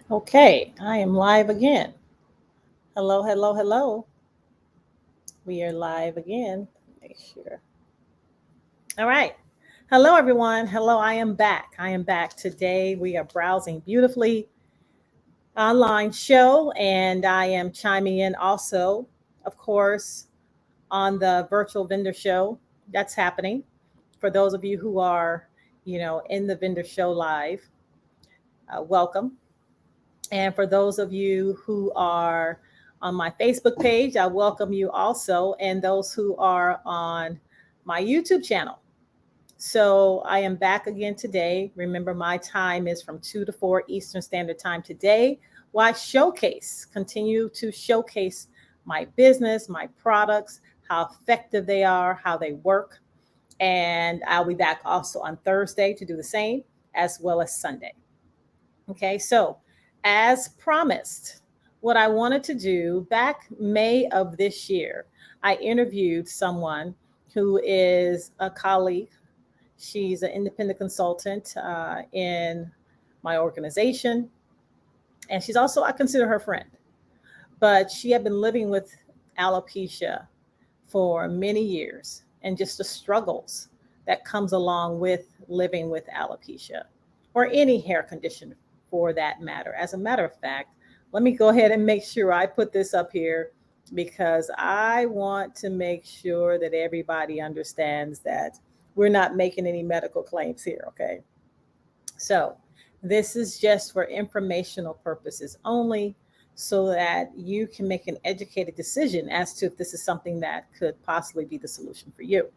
Okay, I am live again. Hello, hello, hello. We are live again. Make sure. All right. Hello, everyone. Hello, I am back. I am back. Today we are browsing beautifully online show, and I am chiming in also, of course, on the virtual vendor show that's happening. For those of you who are, in the vendor show live, welcome. And for those of you who are on my Facebook page, I welcome you also, and those who are on my YouTube channel. So I am back again today. Remember, my time is from 2 to 4 Eastern Standard Time today. Why continue to showcase my business, my products, how effective they are, how they work. And I'll be back also on Thursday to do the same, as well as Sunday. Okay, so as promised, what I wanted to do back May of this year, I interviewed someone who is a colleague. She's an independent consultant in my organization, and she's also, I consider her friend. But she had been living with alopecia for many years and just the struggles that comes along with living with alopecia or any hair condition for that matter. As a matter of fact, let me go ahead and make sure I put this up here because I want to make sure that everybody understands that we're not making any medical claims here, okay? So, this is just for informational purposes only so that you can make an educated decision as to if this is something that could possibly be the solution for you.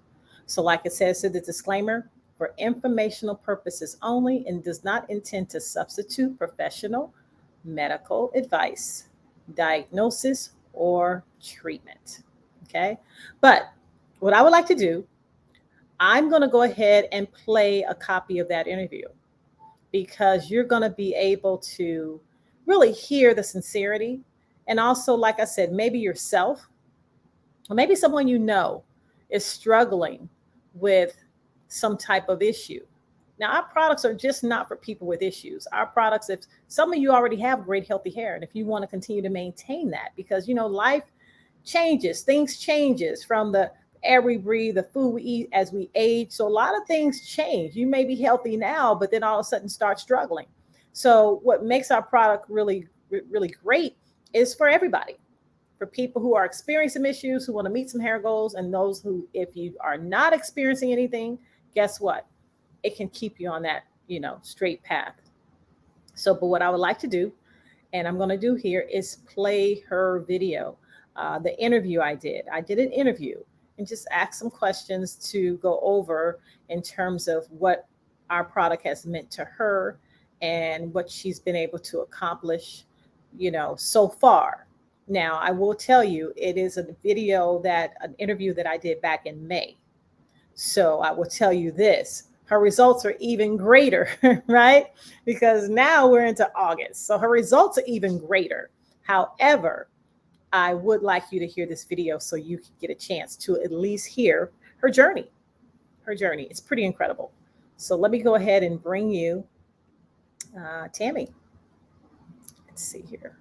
So, like it says in the disclaimer, for informational purposes only and does not intend to substitute professional medical advice, diagnosis, or treatment. Okay. But what I would like to do, I'm going to go ahead and play a copy of that interview because you're going to be able to really hear the sincerity. And also, like I said, maybe yourself or maybe someone you know is struggling with some type of issue. Now, our products are just not for people with issues. Our products, if some of you already have great healthy hair, and if you want to continue to maintain that, because life changes, things changes from the air we breathe, the food we eat as we age. So a lot of things change. You may be healthy now, but then all of a sudden start struggling. So what makes our product really, really great is for everybody, for people who are experiencing issues, who want to meet some hair goals, and those who, if you are not experiencing anything, guess what? It can keep you on that, straight path. So, but what I would like to do, and I'm going to do here, is play her video, the interview I did. I did an interview and just ask some questions to go over in terms of what our product has meant to her and what she's been able to accomplish, so far. Now, I will tell you, it is an interview that I did back in May. So I will tell you this, her results are even greater, right? Because now we're into August. So her results are even greater. However, I would like you to hear this video so you can get a chance to at least hear her journey. Her journey. It's pretty incredible. So let me go ahead and bring you Tammy. Let's see here.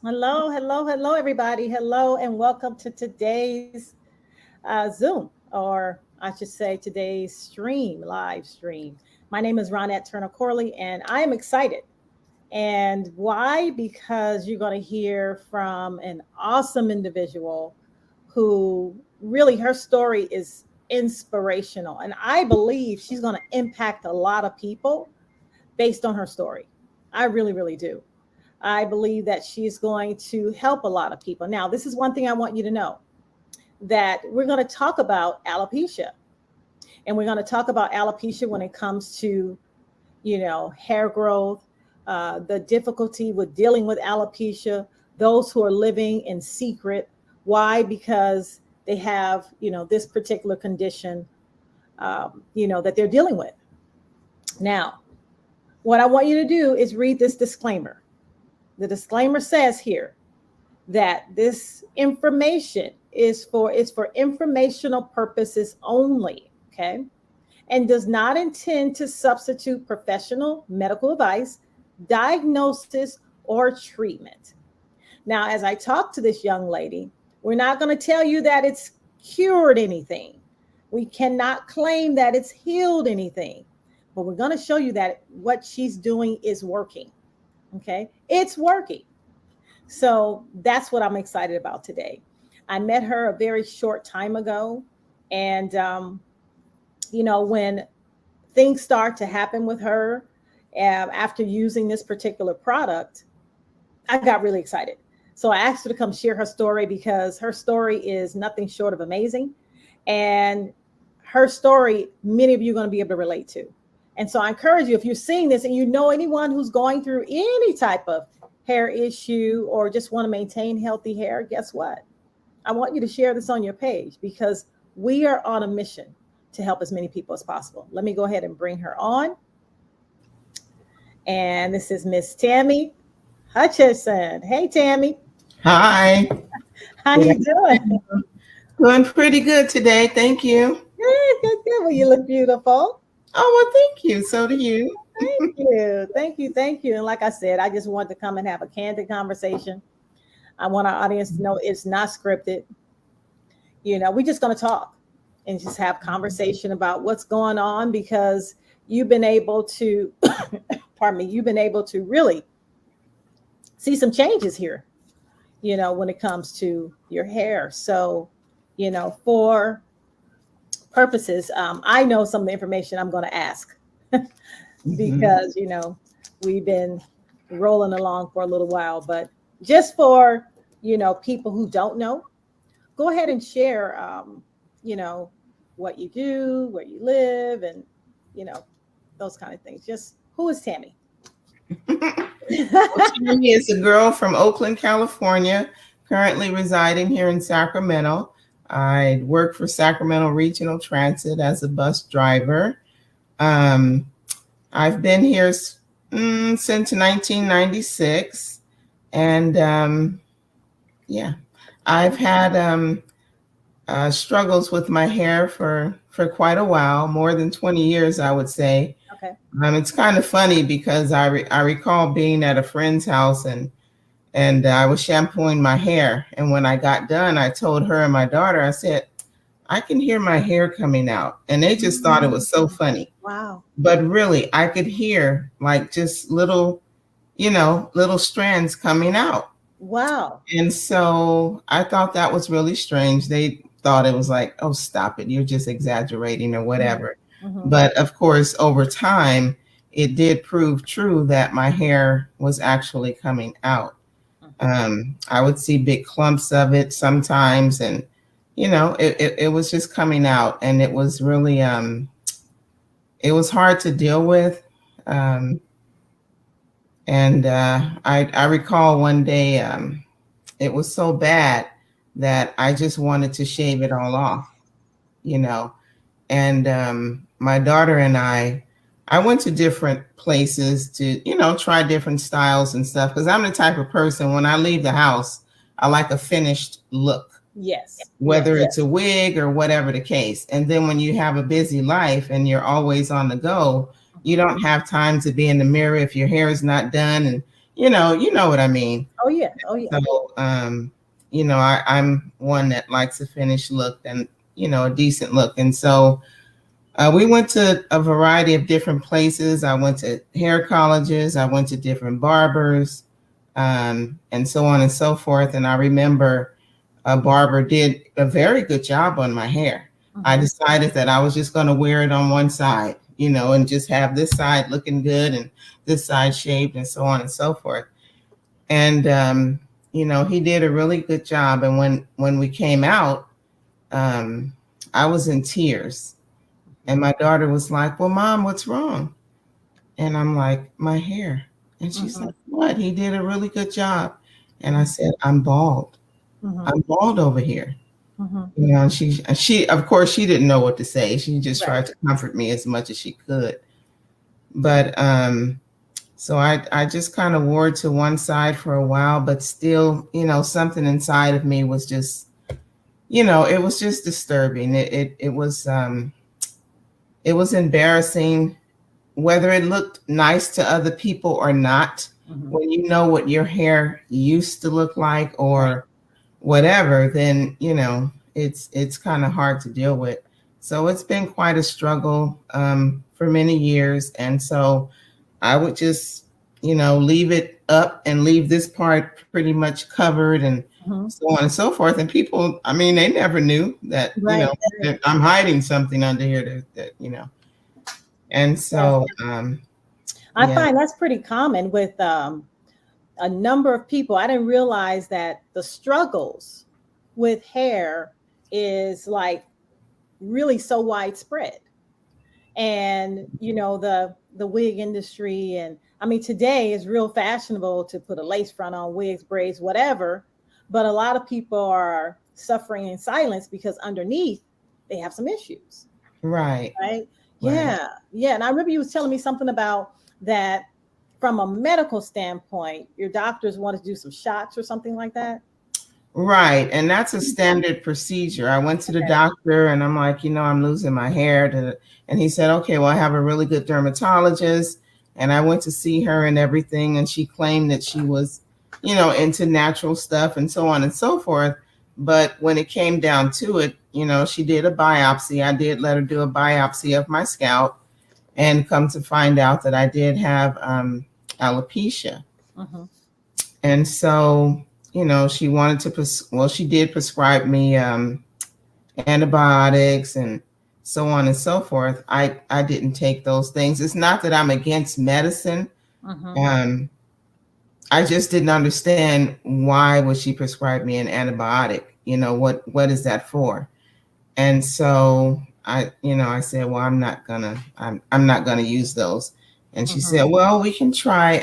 Hello, hello, hello, everybody. Hello, and welcome to today's Zoom, or I should say today's live stream. My name is Ronette Turner Corley, and I am excited. And why? Because you're going to hear from an awesome individual who really, her story is inspirational. And I believe she's going to impact a lot of people based on her story. I really, really do. I believe that she's going to help a lot of people. Now, this is one thing I want you to know, that we're going to talk about alopecia. And we're going to talk about alopecia when it comes to, hair growth, the difficulty with dealing with alopecia, those who are living in secret. Why? Because they have, this particular condition, that they're dealing with. Now, what I want you to do is read this disclaimer. The disclaimer says here that this information is for informational purposes only, okay? And does not intend to substitute professional medical advice, diagnosis, or treatment. Now, as I talk to this young lady, we're not going to tell you that it's cured anything. We cannot claim that it's healed anything, but we're going to show you that what she's doing is working. Okay, it's working. So that's what I'm excited about today. I met her a very short time ago, and when things start to happen with her after using this particular product, I got really excited. So I asked her to come share her story because her story is nothing short of amazing. And her story, many of you are going to be able to relate to. And so I encourage you, if you're seeing this and you know anyone who's going through any type of hair issue or just want to maintain healthy hair, guess what? I want you to share this on your page because we are on a mission to help as many people as possible. Let me go ahead and bring her on. And this is Miss Tammy Hutchison. Hey, Tammy. Hi. How you doing? Doing pretty good today. Thank you. Good. Well, you look beautiful. Oh, well, thank you. So do you. Thank you. And like I said, I just wanted to come and have a candid conversation. I want our audience to know it's not scripted. We're just going to talk and just have conversation about what's going on because you've been able to, you've been able to really see some changes here, when it comes to your hair. So, for purposes, I know some of the information I'm going to ask because, we've been rolling along for a little while, but just for, people who don't know, go ahead and share, what you do, where you live, and, those kind of things. Just who is Tammy? Well, Tammy is a girl from Oakland, California, currently residing here in Sacramento. I work for Sacramento Regional Transit as a bus driver. I've been here since 1996. And I've had struggles with my hair for quite a while, more than 20 years, I would say. Okay. It's kind of funny because I recall being at a friend's house and I was shampooing my hair. And when I got done, I told her and my daughter, I said, I can hear my hair coming out. And they just thought it was so funny. Wow. But really, I could hear like just little strands coming out. Wow. And so I thought that was really strange. They thought it was like, oh, stop it. You're just exaggerating or whatever. Mm-hmm. But of course, over time, it did prove true that my hair was actually coming out. I would see big clumps of it sometimes. And, it was just coming out. And it was really, it was hard to deal with. I recall one day, it was so bad that I just wanted to shave it all off, and my daughter and I went to different places to, try different styles and stuff. Cause I'm the type of person, when I leave the house, I like a finished look. Yes. Whether it's a wig or whatever the case. And then when you have a busy life and you're always on the go, you don't have time to be in the mirror if your hair is not done. And, you know what I mean? Oh, yeah. So, I'm one that likes a finished look and, a decent look. And so we went to a variety of different places. I went to hair colleges. I went to different barbers, and so on and so forth. And I remember a barber did a very good job on my hair. Mm-hmm. I decided that I was just going to wear it on one side, and just have this side looking good and this side shaved and so on and so forth. And, he did a really good job. And when we came out, I was in tears. And my daughter was like, well, Mom, what's wrong? And I'm like, my hair. And she Mm-hmm. said, what? He did a really good job. And I said, I'm bald. Mm-hmm. I'm bald over here. Mm-hmm. You know, and she, of course, she didn't know what to say. She just Right. tried to comfort me as much as she could. But so I just kind of wore it to one side for a while, but still, you know, something inside of me was just, you know, it was just disturbing. It was embarrassing, whether it looked nice to other people or not. Mm-hmm. When you know what your hair used to look like or Right. whatever, then you know it's kind of hard to deal with. So it's been quite a struggle for many years, and so I would just, you know, leave it up and leave this part pretty much covered and Mm-hmm. so on and so forth. And people, I mean, they never knew that, you Right. know, that I'm hiding something under here that you know. And Yes. so, I yeah, find that's pretty common with a number of people. I didn't realize that the struggles with hair is like really so widespread. And you know, the wig industry, and I mean today is real fashionable to put a lace front on wigs, braids, whatever. But a lot of people are suffering in silence because underneath they have some issues. right, Right. right. Yeah. Yeah. And I remember you was telling me something about that from a medical standpoint, your doctors want to do some shots or something like that. Right. And that's a standard procedure. I went to the Okay. doctor and I'm like, you know, I'm losing my hair. And he said, okay, well, I have a really good dermatologist. And I went to see her and everything. And she claimed that she was, you know, into natural stuff and so on and so forth. But when it came down to it, you know, she did a biopsy. I did let her do a biopsy of my scalp and come to find out that I did have alopecia. Mm-hmm. And so, you know, she wanted to, well, she did prescribe me antibiotics and so on and so forth. I didn't take those things. It's not that I'm against medicine. Mm-hmm. Um, I just didn't understand why would she prescribe me an antibiotic? You know, what is that for? And so I said, well, I'm not gonna use those. And she Mm-hmm. said, well, we can try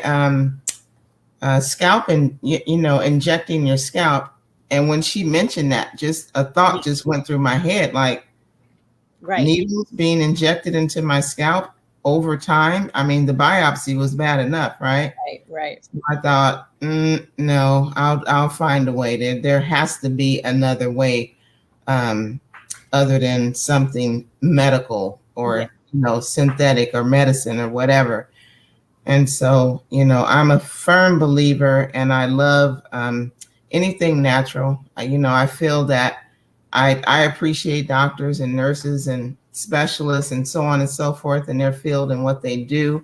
scalp and you know, injecting your scalp. And when she mentioned that, just a thought just went through my head, like Right. needles being injected into my scalp over time. I mean, the biopsy was bad enough, right? Right. Right. So I thought, no, I'll find a way. There has to be another way, um, other than something medical or Yeah. you know, synthetic or medicine or whatever. And so, you know, I'm a firm believer and I love anything natural. You know, I feel that I appreciate doctors and nurses and specialists and so on and so forth in their field and what they do.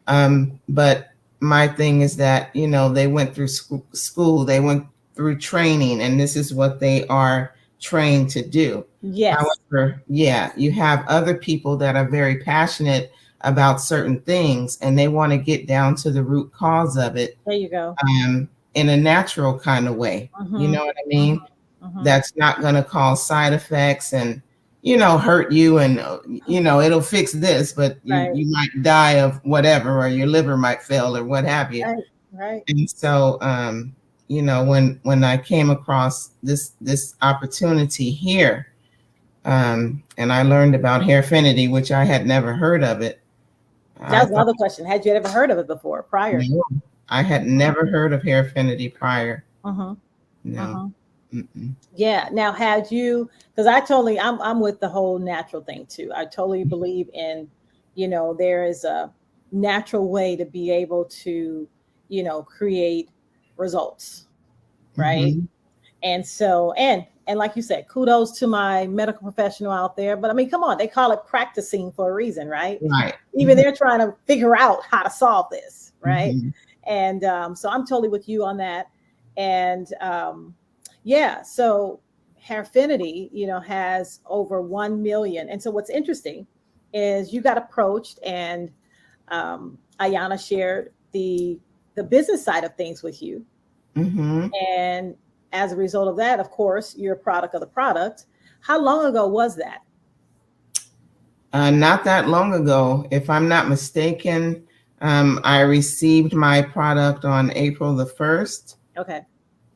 But my thing is that, you know, they went through school, they went through training, and this is what they are trained to do. Yes. However, yeah, you have other people that are very passionate about certain things and they want to get down to the root cause of it There you go. in a natural kind of way. Mm-hmm. You know what I mean? Mm-hmm. That's not going to cause side effects and, you know, hurt you and, you know, it'll fix this, but Right. you might die of whatever, or your liver might fail or what have you. Right. Right. And so, you know, when I came across this opportunity here, and I learned about Hairfinity, which I had never heard of it. That was another question. Had you ever heard of it before prior? No, I had never heard of Hairfinity prior. Mm-hmm. No. Mm-hmm. Yeah. Now, had you? Because I'm with the whole natural thing too. I totally believe in, you know, there is a natural way to be able to, you know, create results, right? Mm-hmm. And so, and like you said, kudos to my medical professional out there. But I mean, come on, they call it practicing for a reason, right? Right. Even they're trying to figure out how to solve this, right? Mm-hmm. And so I'm totally with you on that. And yeah, so Hairfinity, you know, has over 1 million. And so what's interesting is you got approached and Ayana shared the business side of things with you. Mm-hmm. And as a result of that, of course, you're a product of the product. How long ago was that? Not that long ago, if I'm not mistaken. I received my product on April the 1st. Okay.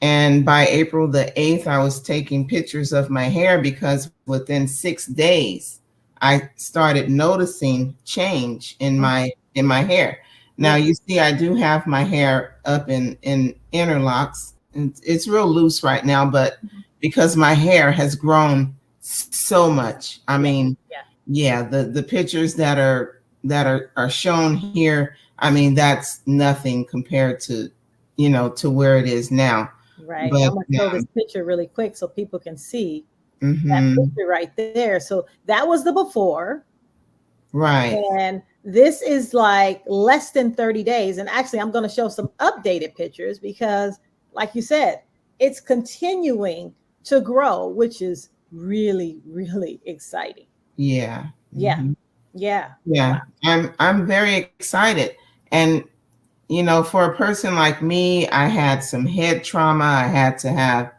And by April the 8th, I was taking pictures of my hair because within 6 days, I started noticing change in my hair. Now you see, I do have my hair up in interlocks. It's real loose right now, but because my hair has grown so much, I mean, yeah, the pictures that are shown here, I mean, that's nothing compared to, to where it is now. Right. But, I'm going to show this picture really quick so people can see that mhm, picture right there. So that was the before. right. And this is like less than 30 days. And actually, I'm going to show some updated pictures because, like you said, it's continuing to grow, which is really, really exciting. Yeah. Yeah. Mhm. Yeah. Yeah. I'm very excited. And for a person like me, I had some head trauma. I had to have,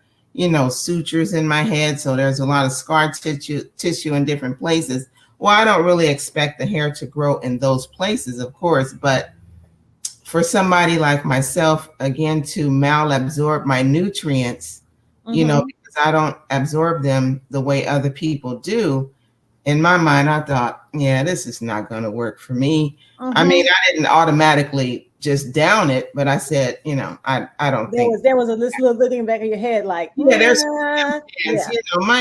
sutures in my head. So there's a lot of scar tissue in different places. Well, I don't really expect the hair to grow in those places, of course, but for somebody like myself, again, to malabsorb my nutrients, because I don't absorb them the way other people do. In my mind, I thought, yeah, this is not going to work for me. I mean, I didn't automatically just down it, but I said, I don't think there was a little thing in the back of your head, like, there's yeah.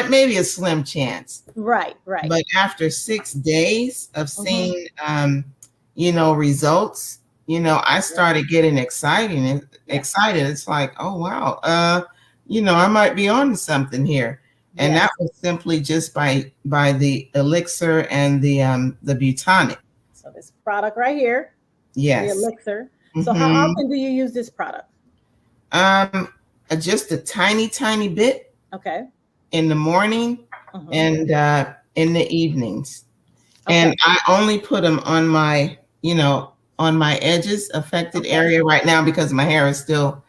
Maybe a slim chance. Right. But after 6 days of seeing, results, I started getting excited. It's like, oh wow, I might be on to something here. And that was simply just by the elixir and the Butonic. So this product right here, yes, the elixir. So how often do you use this product? Just a tiny bit. Okay. In the morning and in the evenings. Okay. And I only put them on my, on my edges affected area right now because my hair is still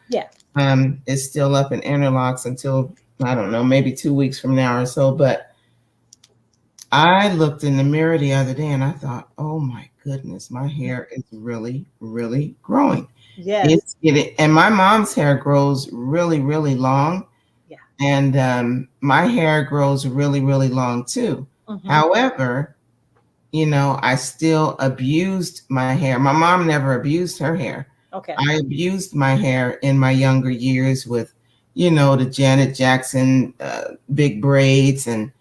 is still up in interlocks until, I don't know, maybe 2 weeks from now or so. But I looked in the mirror the other day and I thought, oh my goodness, my hair is really, really growing. Yes. And my mom's hair grows really, really long. Yeah. And my hair grows really, really long too. However, I still abused my hair. My mom never abused her hair. Okay. I abused my hair in my younger years with, the Janet Jackson big braids, and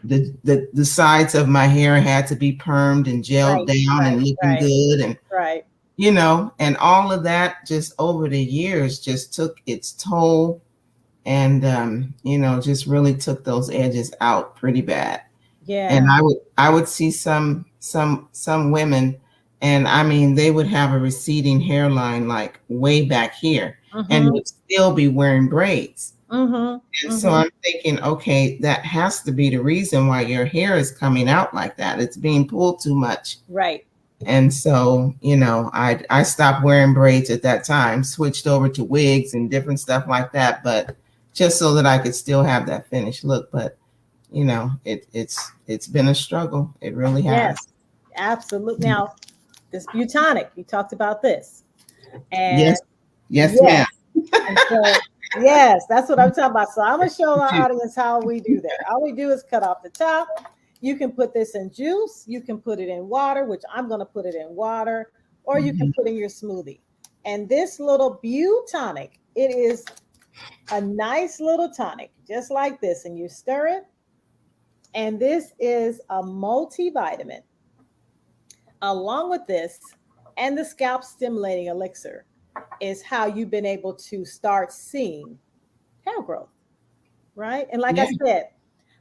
the sides of my hair had to be permed and gelled down and looking good. And, and all of that just over the years just took its toll and, just really took those edges out pretty bad. Yeah. And I would see some women, and I mean, they would have a receding hairline like way back here and would still be wearing braids. And so I'm thinking, okay, that has to be the reason why your hair is coming out like that. It's being pulled too much. Right. And so, I stopped wearing braids at that time, switched over to wigs and different stuff like that, but just so that I could still have that finished look. But, it's been a struggle. It really has. Yes, absolutely. Now, this Butonic, you talked about this. And yes, ma'am. And so, yes, that's what I'm talking about. So I'm going to show our audience how we do that. All we do is cut off the top. You can put this in juice. You can put it in water, which I'm going to put it in water, or you can put in your smoothie. And this little Butonic, it is a nice little tonic, just like this. And you stir it. And this is a multivitamin. Along with this and the scalp stimulating elixir is how you've been able to start seeing hair growth, right? And like I said,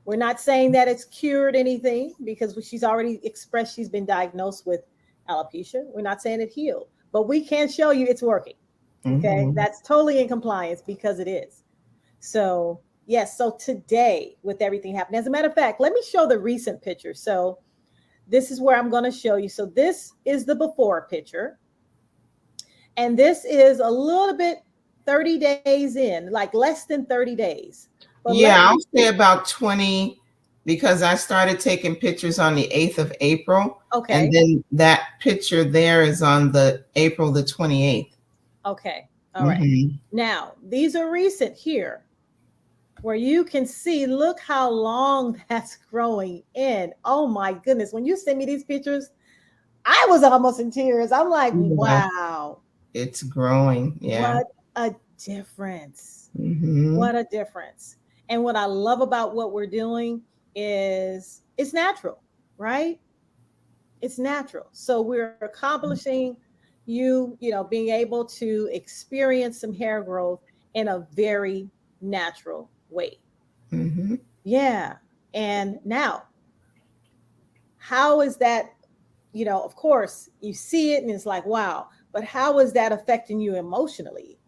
we're not saying that it's cured anything because she's already expressed she's been diagnosed with alopecia. We're not saying it healed, but we can show you it's working. Okay, that's totally in compliance because it is. So yes, so today with everything happening, as a matter of fact, let me show the recent picture. So this is where I'm going to show you. So this is the before picture. And this is a little bit 30 days in, like less than 30 days. But I'll say about 20, because I started taking pictures on the 8th of April. Okay. And then that picture there is on the April the 28th. Okay. All right. Mhm. Now, these are recent here where you can see, look how long that's growing in. Oh my goodness. When you send me these pictures, I was almost in tears. I'm like, Yeah, wow, it's growing. Yeah. what a difference. Mhm. What a difference. And what I love about what we're doing is it's natural, right? It's natural. So we're accomplishing being able to experience some hair growth in a very natural way. Mhm. Yeah. And now, how is that? Of course, you see it and it's like, wow, but how is that affecting you emotionally?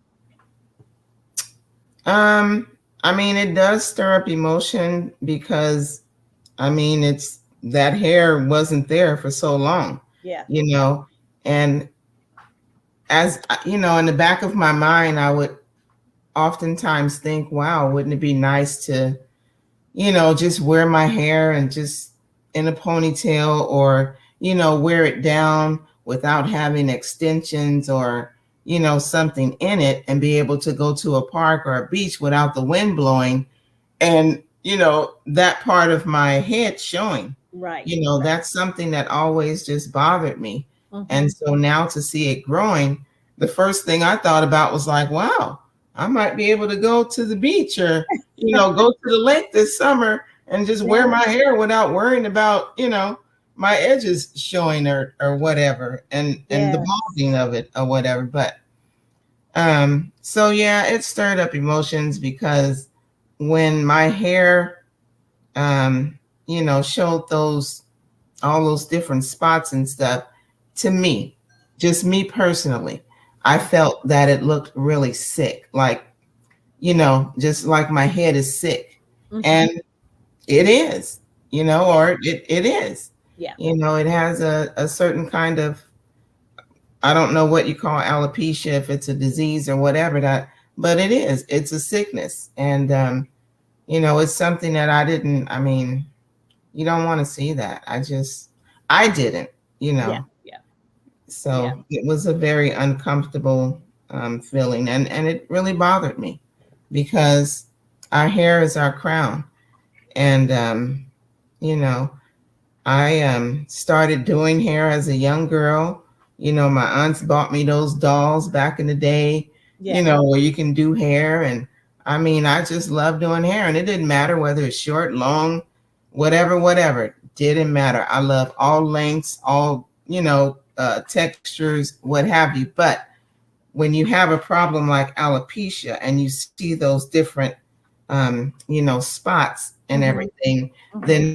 Um, I mean, it does stir up emotion because I mean, it's that hair wasn't there for so long, Yeah. you know, and as you know, in the back of my mind, I would oftentimes think, wow, wouldn't it be nice to, just wear my hair and just in a ponytail or, wear it down without having extensions or, something in it and be able to go to a park or a beach without the wind blowing and, that part of my head showing. Right. That's something that always just bothered me. And Mm-hmm. so now to see it growing, the first thing I thought about was like, wow, I might be able to go to the beach or, go to the lake this summer and just wear Yeah. my hair without worrying about, my edges showing or whatever and the Yeah. balding of it or whatever. But so yeah, it stirred up emotions because when my hair showed all those different spots and stuff, to me, just me personally, I felt that it looked really sick, like, just like my head is sick. Mm-hmm. And it is, or it is. Yeah. It has a certain kind of, I don't know what you call alopecia, if it's a disease or whatever that, but it is. It's a sickness. And, it's something that I mean, you don't want to see that. I didn't, Yeah. Yeah. Yeah. so it was a very uncomfortable feeling. And it really bothered me because our hair is our crown. And, you know, I started doing hair as a young girl. My aunts bought me those dolls back in the day, Yeah. where you can do hair. And I mean, I just love doing hair. And it didn't matter whether it's short, long, whatever. It didn't matter. I love all lengths, all, textures, what have you. But when you have a problem like alopecia and you see those different, spots and Mm-hmm. everything, Mm-hmm. then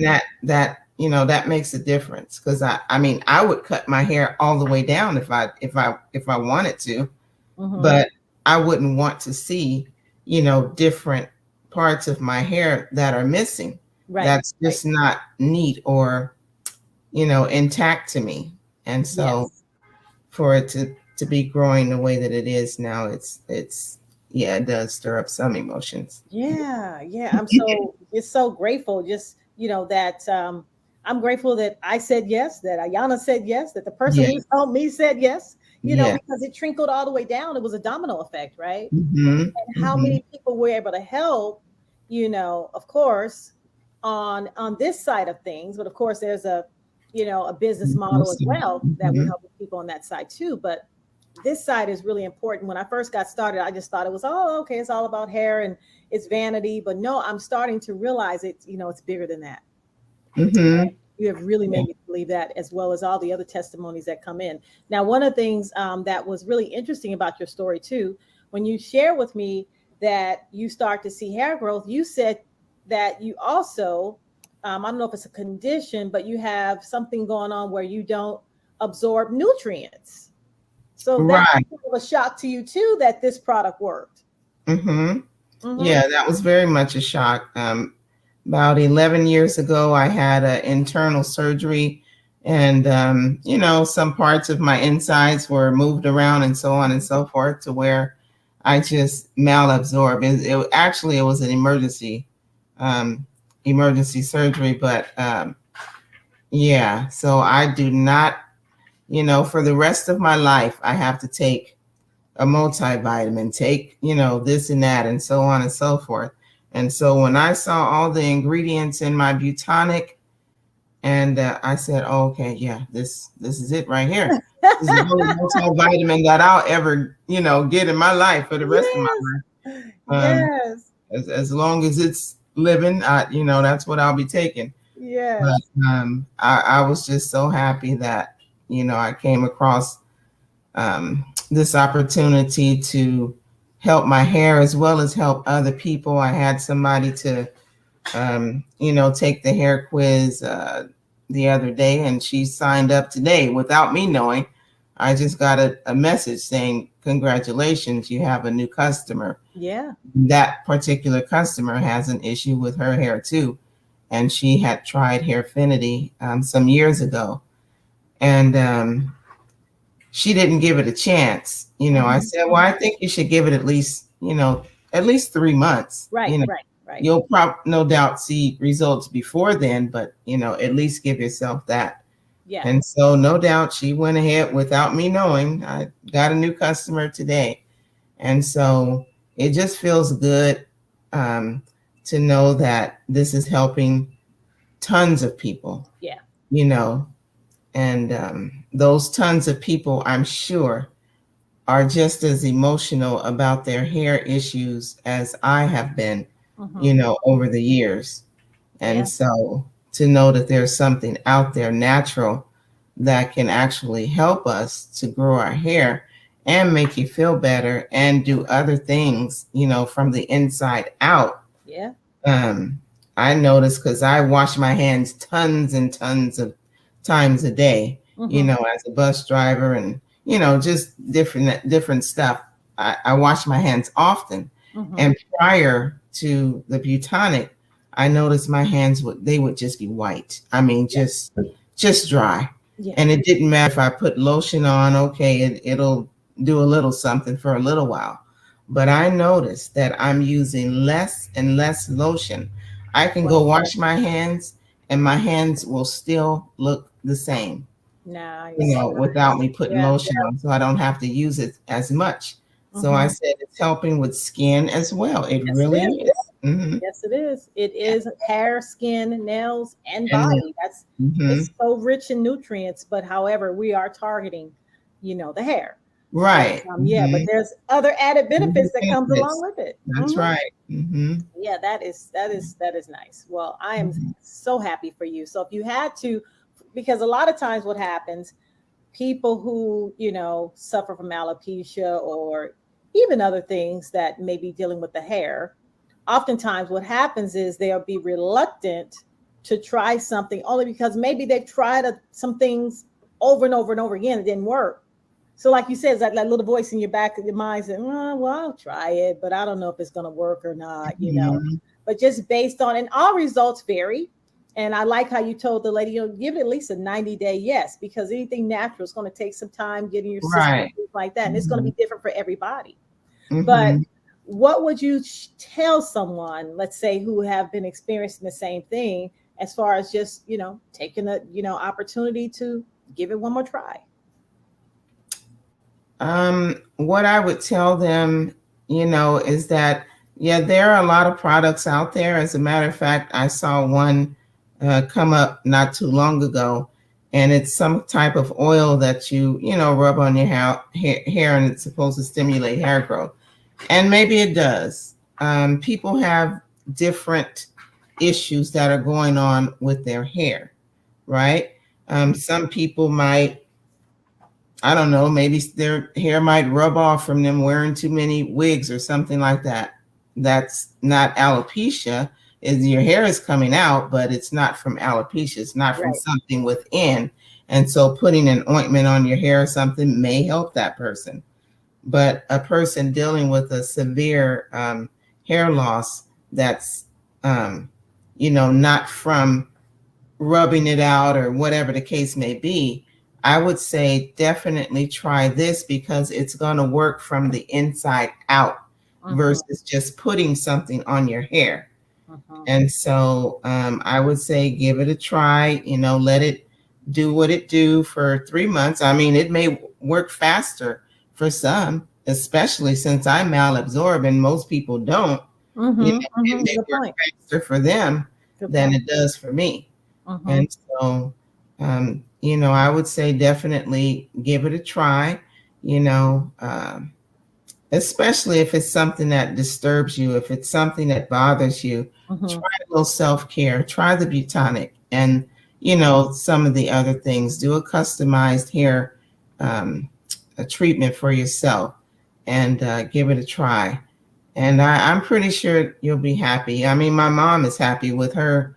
that makes a difference. Because I mean, I would cut my hair all the way down if I wanted to, Mm-hmm. but I wouldn't want to see, different parts of my hair that are missing. Right. That's just not neat or, intact to me. And so Yes. for it to be growing the way that it is now, yeah, it does stir up some emotions. Yeah. Yeah. It's so grateful. Just, that I'm grateful that I said yes, that Ayana said yes, that the person Yeah. who told me said yes, Yeah. because it trickled all the way down. It was a domino effect, right? Mm-hmm. And how many people were able to help, of course, on this side of things. But of course, there's a business model as well that we're helping people on that side too. But this side is really important. When I first got started, I just thought it was, oh, okay, it's all about hair and it's vanity. But no, I'm starting to realize it's bigger than that. Mm-hmm. You have really made me believe that, as well as all the other testimonies that come in. Now, one of the things that was really interesting about your story too, when you share with me that you start to see hair growth, you said that you also, I don't know if it's a condition, but you have something going on where you don't absorb nutrients. So that's Right. a shock to you too, that this product worked. Mm-hmm. Mm-hmm. Yeah, that was very much a shock. About 11 years ago, I had an internal surgery, and some parts of my insides were moved around and so on and so forth, to where I just malabsorbed. It was an emergency emergency surgery, but yeah, so I do not, for the rest of my life, I have to take a multivitamin, take, this and that, and so on and so forth. And so when I saw all the ingredients in my Butonic, and I said, oh, okay, yeah, this is it right here. This is the only multivitamin that I'll ever, get in my life for the rest of my life. Yes. As long as it's living, that's what I'll be taking. Yes. But I was just so happy that, I came across this opportunity to help my hair as well as help other people. I had somebody to, take the hair quiz the other day, and she signed up today without me knowing. I just got a message saying, congratulations, you have a new customer. Yeah. That particular customer has an issue with her hair too. And she had tried Hairfinity some years ago. And she didn't give it a chance. I said, well, I think you should give it at least 3 months. Right. You'll no doubt see results before then, but at least give yourself that. Yeah. And so no doubt she went ahead without me knowing. I got a new customer today. And so it just feels good to know that this is helping tons of people. Yeah. And those tons of people, I'm sure, are just as emotional about their hair issues as I have been, over the years. And so to know that there's something out there natural that can actually help us to grow our hair and make you feel better and do other things, from the inside out. Yeah. I noticed because I wash my hands tons and tons of times a day, as a bus driver and, just different stuff. I wash my hands often. And prior to the Butonic, I noticed my hands would just be white. I mean, just dry. Yeah. And it didn't matter if I put lotion on, okay, it'll do a little something for a little while. But I noticed that I'm using less and less lotion. I can go wash my hands and my hands will still look the same. Nice. Without me putting lotion on, so I don't have to use it as much. So I said it's helping with skin as well. It really is. Yes, it is. It is hair, skin, nails, and body. That's it's so rich in nutrients. But however, we are targeting, the hair. Right. But there's other added benefits that comes along with it. That's right. Yeah, that is nice. Well, I am so happy for you. So if you had to, because a lot of times what happens, people who, suffer from alopecia or even other things that may be dealing with the hair, oftentimes what happens is they'll be reluctant to try something only because maybe they've tried some things over and over and over again. It didn't work. So like you said, it's that little voice in your back of your mind saying, well, I'll try it, but I don't know if it's going to work or not, But just based on, and all results vary. And I like how you told the lady, give it at least a 90-day yes, because anything natural is going to take some time getting your system, things like that. And it's going to be different for everybody. But what would you tell someone, let's say, who have been experiencing the same thing, as far as just, taking a, opportunity to give it one more try? What I would tell them, is that, there are a lot of products out there. As a matter of fact, I saw one come up not too long ago, and it's some type of oil that you rub on your hair, and it's supposed to stimulate hair growth. And maybe it does. People have different issues that are going on with their hair, right? Some people might, I don't know, maybe their hair might rub off from them wearing too many wigs or something like that. That's not alopecia. Your hair is coming out, but it's not from alopecia. It's not from something within. And so putting an ointment on your hair or something may help that person. But a person dealing with a severe hair loss that's, not from rubbing it out or whatever the case may be, I would say definitely try this because it's going to work from the inside out versus just putting something on your hair. And so I would say give it a try, let it do what it do for 3 months. I mean, it may work faster for some, especially since I malabsorb and most people don't. It may work faster for them than it does for me. And so, I would say definitely give it a try, especially if it's something that disturbs you, if it's something that bothers you, try a little self-care, try the Butonic and, some of the other things. Do a customized hair a treatment for yourself and give it a try. And I'm pretty sure you'll be happy. I mean, my mom is happy with her.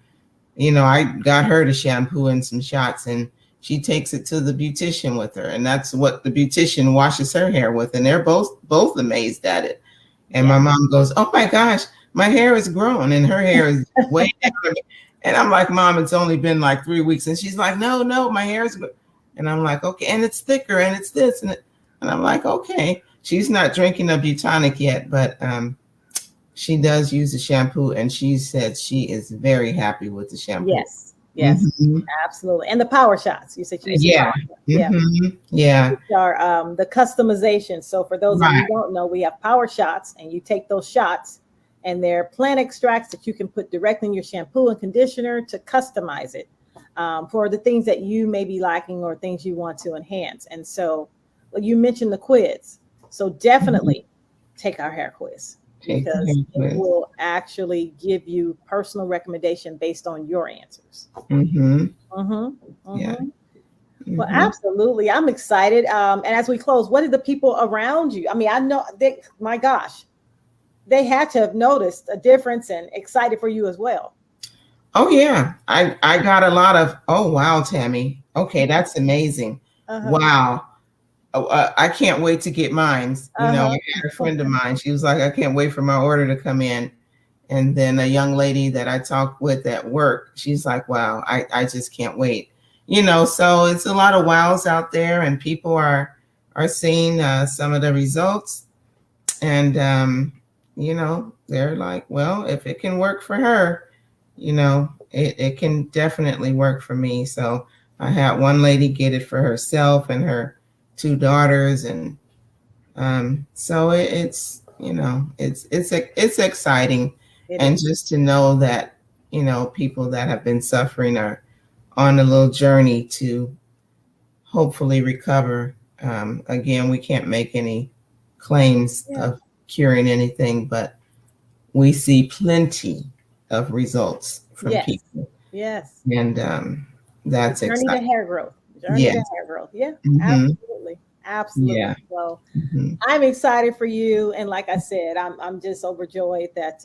I got her to shampoo and some shots, and she takes it to the beautician with her, and that's what the beautician washes her hair with, and they're both amazed at it. And my mom goes, "Oh my gosh, my hair is grown," and her hair is way down. And I'm like, "Mom, it's only been like 3 weeks," and she's like, "No, my hair is," and I'm like, "Okay," and it's thicker, and it's this, and I'm like, "Okay." She's not drinking a Butonic yet, but she does use the shampoo, and she said she is very happy with the shampoo. Yes, absolutely. And the power shots, you said you use yeah. Which are the customization. So for those of you who don't know, we have power shots, and you take those shots, and they're plant extracts that you can put directly in your shampoo and conditioner to customize it for the things that you may be lacking or things you want to enhance. And so you mentioned the quiz. So definitely take our hair quiz, because it will actually give you personal recommendation based on your answers. Well, absolutely. I'm excited. And as we close, what did the people around you? I mean, I know my gosh, they had to have noticed a difference and excited for you as well. Oh yeah. I got a lot of, "Oh, wow, Tammy. Okay. That's amazing. Wow. I can't wait to get mine." I had a friend of mine. She was like, "I can't wait for my order to come in." And then a young lady that I talked with at work, she's like, "Wow, I just can't wait." So it's a lot of wows out there, and people are seeing some of the results. And, they're like, "Well, if it can work for her, it can definitely work for me." So I had one lady get it for herself and her 2 daughters, and so it's it's exciting. And just to know that people that have been suffering are on a little journey to hopefully recover. Again, we can't make any claims of curing anything, but we see plenty of results from people. And that's journey exciting. To hair growth. To hair growth. Absolutely. Yeah. So I'm excited for you. And like I said, I'm just overjoyed that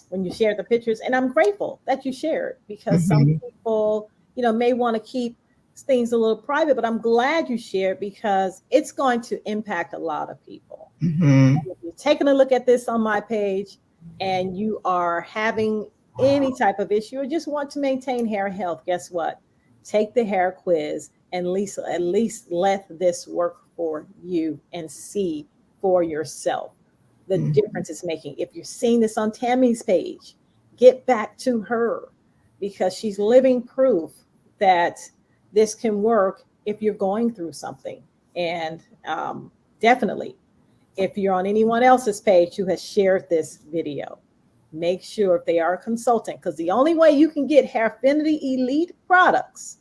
when you shared the pictures, and I'm grateful that you shared, because some people, may want to keep things a little private, but I'm glad you shared, because it's going to impact a lot of people. If you're taking a look at this on my page and you are having any type of issue or just want to maintain hair health, guess what? Take the hair quiz and at least let this work for you and see for yourself the difference it's making. If you're seeing this on Tammy's page, get back to her, because she's living proof that this can work if you're going through something. And definitely, if you're on anyone else's page who has shared this video, make sure if they are a consultant, because the only way you can get Hairfinity Elite products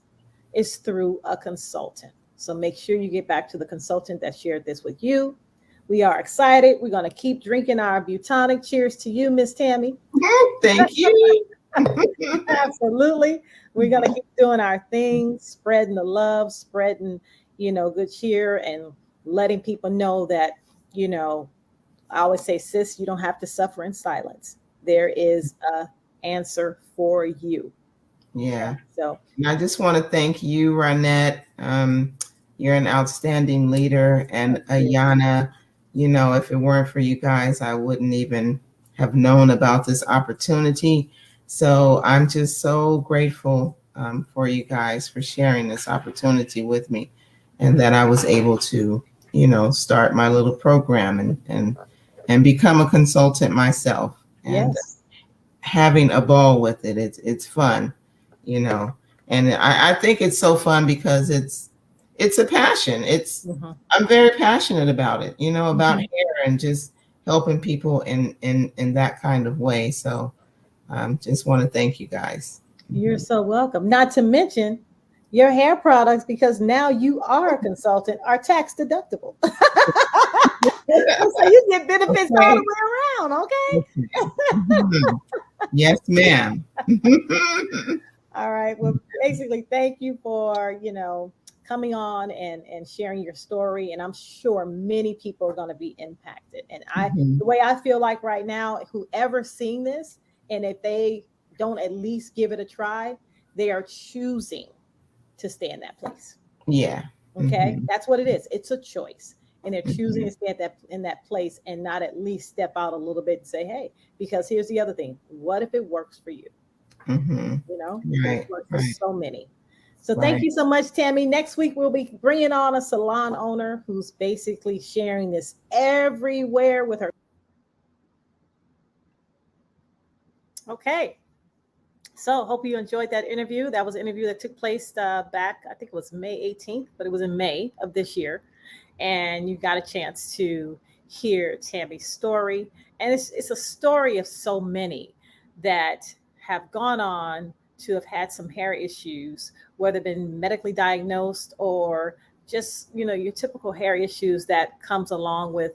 is through a consultant. So make sure you get back to the consultant that shared this with you. We are excited. We're going to keep drinking our Butonic. Cheers to you, Miss Tammy. Thank you. Absolutely. We're going to keep doing our thing, spreading the love, spreading, good cheer, and letting people know that, I always say, sis, you don't have to suffer in silence. There is a answer for you. Yeah. So I just want to thank you, Ronette. You're an outstanding leader. And Ayana, if it weren't for you guys, I wouldn't even have known about this opportunity. So I'm just so grateful for you guys for sharing this opportunity with me, and that I was able to, start my little program and become a consultant myself. And having a ball with it. It's fun, you know. And I think it's so fun because it's a passion. I'm very passionate about it, you know, about hair and just helping people in that kind of way. So just want to thank you guys. You're so welcome. Not to mention your hair products, because now you are a consultant, are tax deductible. So you get benefits all the way around, okay? Yes, ma'am. All right. Well, basically, thank you for, coming on and sharing your story. And I'm sure many people are going to be impacted. And the way I feel like right now, whoever's seeing this, and if they don't at least give it a try, they are choosing to stay in that place. Yeah. Okay. That's what it is. It's a choice. And they're choosing to stay in that place and not at least step out a little bit and say, hey, because here's the other thing. What if it works for you? You know, it works for so many. So thank you so much, Tammy. Next week, we'll be bringing on a salon owner who's basically sharing this everywhere with her. Okay. So hope you enjoyed that interview. That was an interview that took place back, I think it was May 18th, but it was in May of this year. And you got a chance to hear Tammy's story. And it's a story of so many that have gone on to have had some hair issues, whether been medically diagnosed or just, your typical hair issues that comes along with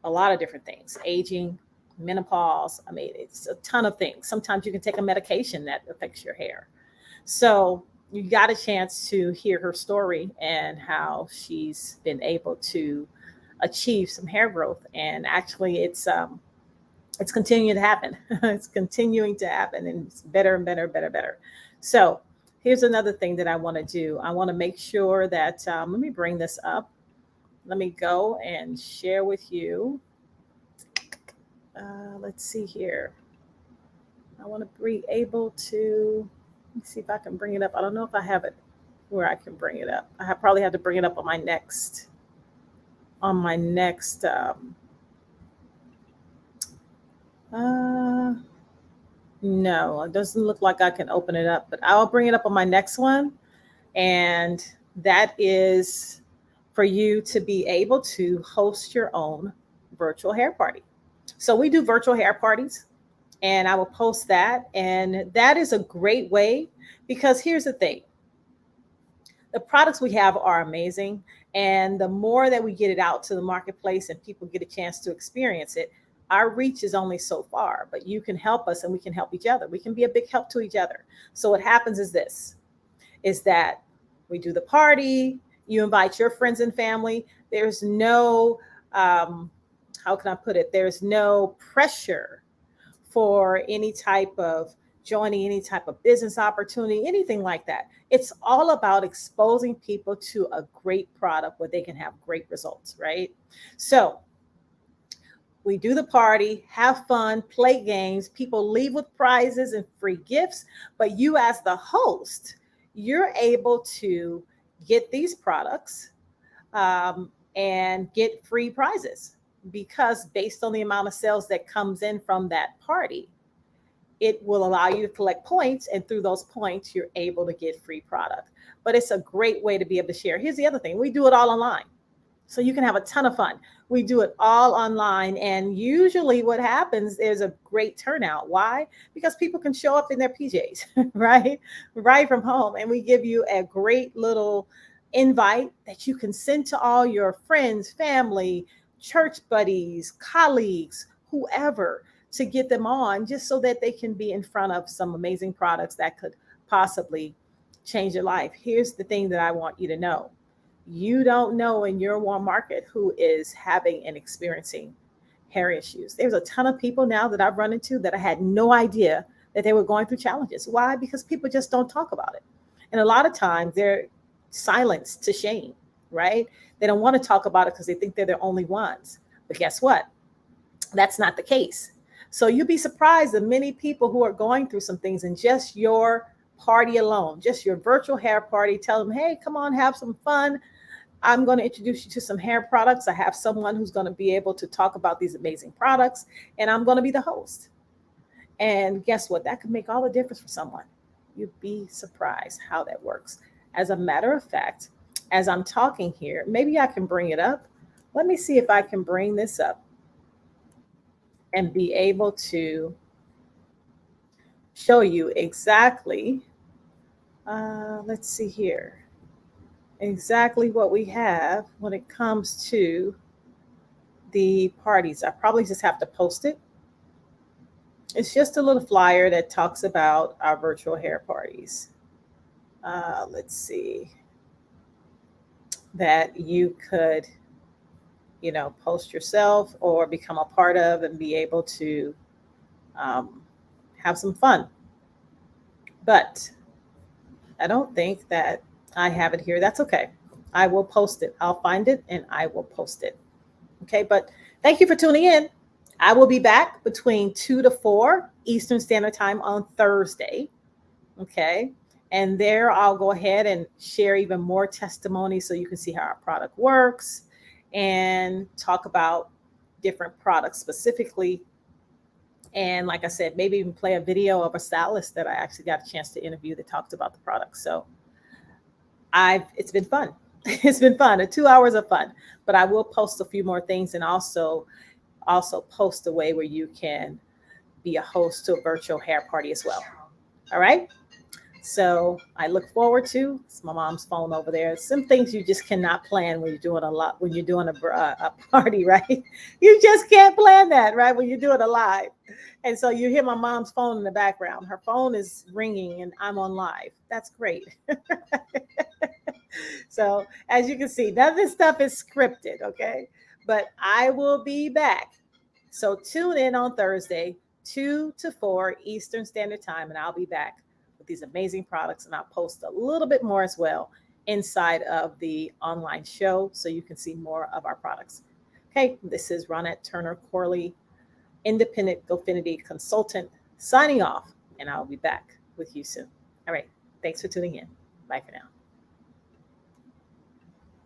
a lot of different things, aging, menopause. I mean, it's a ton of things. Sometimes you can take a medication that affects your hair. So you got a chance to hear her story and how she's been able to achieve some hair growth. And actually it's continuing to happen. It's continuing to happen, and it's better and better, better. So here's another thing that I want to do. I want to make sure that, let me bring this up. Let me go and share with you. Let's see here. I want to be able to, let me see if I can bring it up. I don't know if I have it where I can bring it up. I probably have to bring it up on my next, no, it doesn't look like I can open it up, but I'll bring it up on my next one. And that is for you to be able to host your own virtual hair party. So we do virtual hair parties, and I will post that. And that is a great way, because here's the thing. The products we have are amazing. And the more that we get it out to the marketplace and people get a chance to experience it, our reach is only so far, but you can help us and we can help each other. We can be a big help to each other. So what happens is that we do the party, you invite your friends and family. There's no, how can I put it? There's no pressure for any type of joining any type of business opportunity, anything like that. It's all about exposing people to a great product where they can have great results, right? So we do the party, have fun, play games. People leave with prizes and free gifts, but you as the host, you're able to get these products and get free prizes, because based on the amount of sales that comes in from that party, it will allow you to collect points, and through those points, you're able to get free product. But it's a great way to be able to share. Here's the other thing. We do it all online, so you can have a ton of fun. We do it all online, and usually what happens, there's a great turnout. Why? Because people can show up in their PJs, right from home, and we give you a great little invite that you can send to all your friends, family, church buddies, colleagues, whoever, to get them on, just so that they can be in front of some amazing products that could possibly change your life. Here's the thing that I want you to know. You don't know in your warm market who is having and experiencing hair issues. There's a ton of people now that I've run into that I had no idea that they were going through challenges. Why? Because people just don't talk about it. And a lot of times they're silenced to shame, right? They don't want to talk about it because they think they're the only ones. But guess what? That's not the case. So you'll be surprised at many people who are going through some things, and just your party alone, just your virtual hair party, tell them, hey, come on, have some fun. I'm going to introduce you to some hair products. I have someone who's going to be able to talk about these amazing products, and I'm going to be the host. And guess what? That could make all the difference for someone. You'd be surprised how that works. As a matter of fact, as I'm talking here, maybe I can bring it up. Let me see if I can bring this up and be able to show you exactly, let's see here, exactly what we have when it comes to the parties. I probably just have to post it. It's just a little flyer that talks about our virtual hair parties. Let's see, that you could, post yourself or become a part of and be able to um, have some fun. But I don't think that I have it here. That's okay. I will post it. I'll find it and I will post it. Okay. But thank you for tuning in. I will be back between 2 to 4 Eastern Standard Time on Thursday. Okay. And there I'll go ahead and share even more testimony so you can see how our product works and talk about different products specifically. And like I said, maybe even play a video of a stylist that I actually got a chance to interview that talked about the product. So it's been fun. It's been fun. 2 hours of fun. But I will post a few more things and also post a way where you can be a host to a virtual hair party as well. All right. So I look forward to, it's my mom's phone over there. Some things you just cannot plan when you're doing when you're doing a party, right? You just can't plan that, right? When you're doing a live. And so you hear my mom's phone in the background. Her phone is ringing and I'm on live. That's great. So as you can see, none of this stuff is scripted, okay? But I will be back. So tune in on Thursday, 2 to 4 Eastern Standard Time, and I'll be back with these amazing products, and I'll post a little bit more as well inside of the online show so you can see more of our products. Okay, this is Ronette Turner Corley, independent GoFinity consultant, signing off, and I'll be back with you soon. All right, thanks for tuning in. Bye for now.